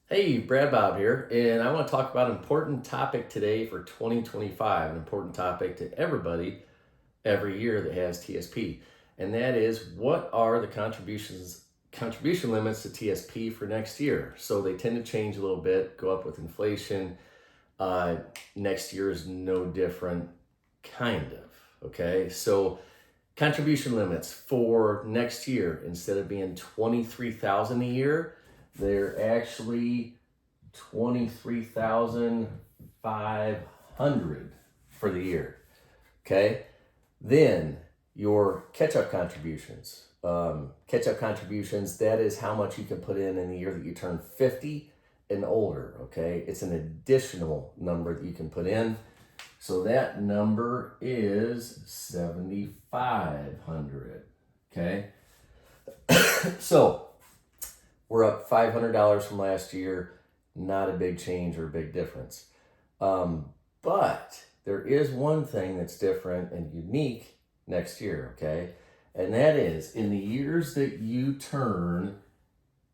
Hey, Brad Bob here, and I want to talk about an important topic today for 2025, an important topic to everybody every year that has TSP, and that is what are the contribution limits to TSP for next year. So they tend to change a little bit, go up with inflation. Next year is no different, kind of. Okay, so contribution limits for next year, instead of being 23,000 a year, they're actually 23,500 for the year. Okay, then your catch-up contributions. Catch-up contributions, that is how much you can put in the year that you turn 50 and older. Okay, it's an additional number that you can put in. So that number is 7,500. Okay, so we're up $500 from last year. Not a big change or a big difference. But there is one thing that's different and unique next year, okay? And that is in the years that you turn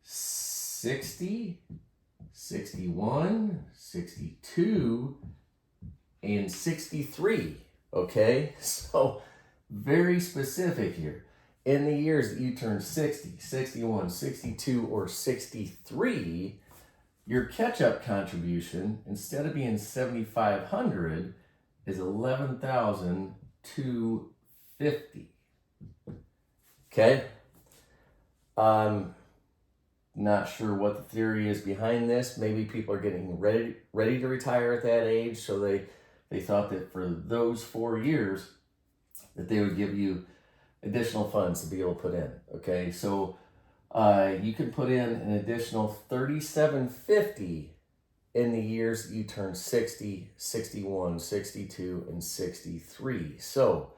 60, 61, 62, and 63, okay? So very specific here. In the years that you turn 60, 61, 62, or 63, your catch-up contribution, instead of being 7,500, is 11,250. Okay? Not sure what the theory is behind this. Maybe people are getting ready to retire at that age, so they thought that for those 4 years that they would give you additional funds to be able to put in. Okay, so you can put in an additional $3,750 in the years that you turn 60, 61, 62, and 63. So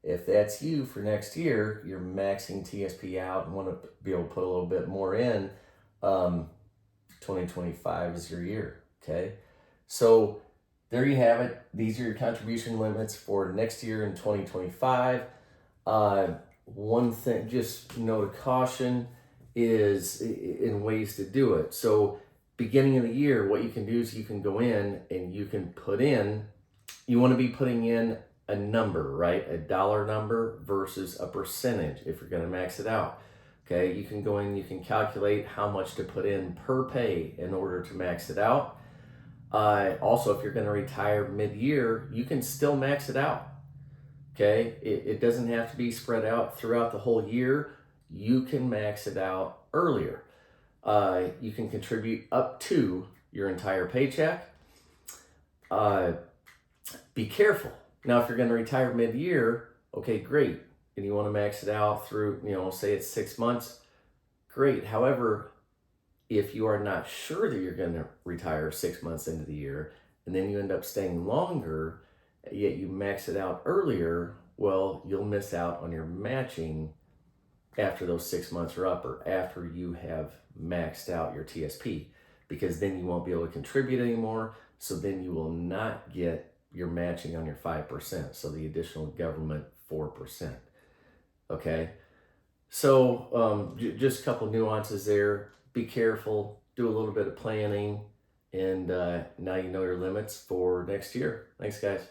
if that's you for next year, you're maxing TSP out and want to be able to put a little bit more in, 2025 is your year. Okay, so there you have it. These are your contribution limits for next year in 2025. One thing, just note of caution, is in ways to do it. So beginning of the year, what you can do is you can go in and you can put in, you want to be putting in a number, right? A dollar number versus a percentage if you're going to max it out. Okay, you can go in, you can calculate how much to put in per pay in order to max it out. Also, if you're going to retire mid-year, you can still max it out. Okay, it doesn't have to be spread out throughout the whole year. You can max it out earlier. You can contribute up to your entire paycheck. Be careful. Now, if you're going to retire mid-year, okay, great. And you want to max it out through, say it's 6 months, great. However, if you are not sure that you're going to retire 6 months into the year, and then you end up staying longer, yet you max it out earlier, well, you'll miss out on your matching after those 6 months are up, or after you have maxed out your TSP, because then you won't be able to contribute anymore. So then you will not get your matching on your 5%. So the additional government 4%. Okay. So just a couple nuances there. Be careful, do a little bit of planning, and now you know your limits for next year. Thanks, guys.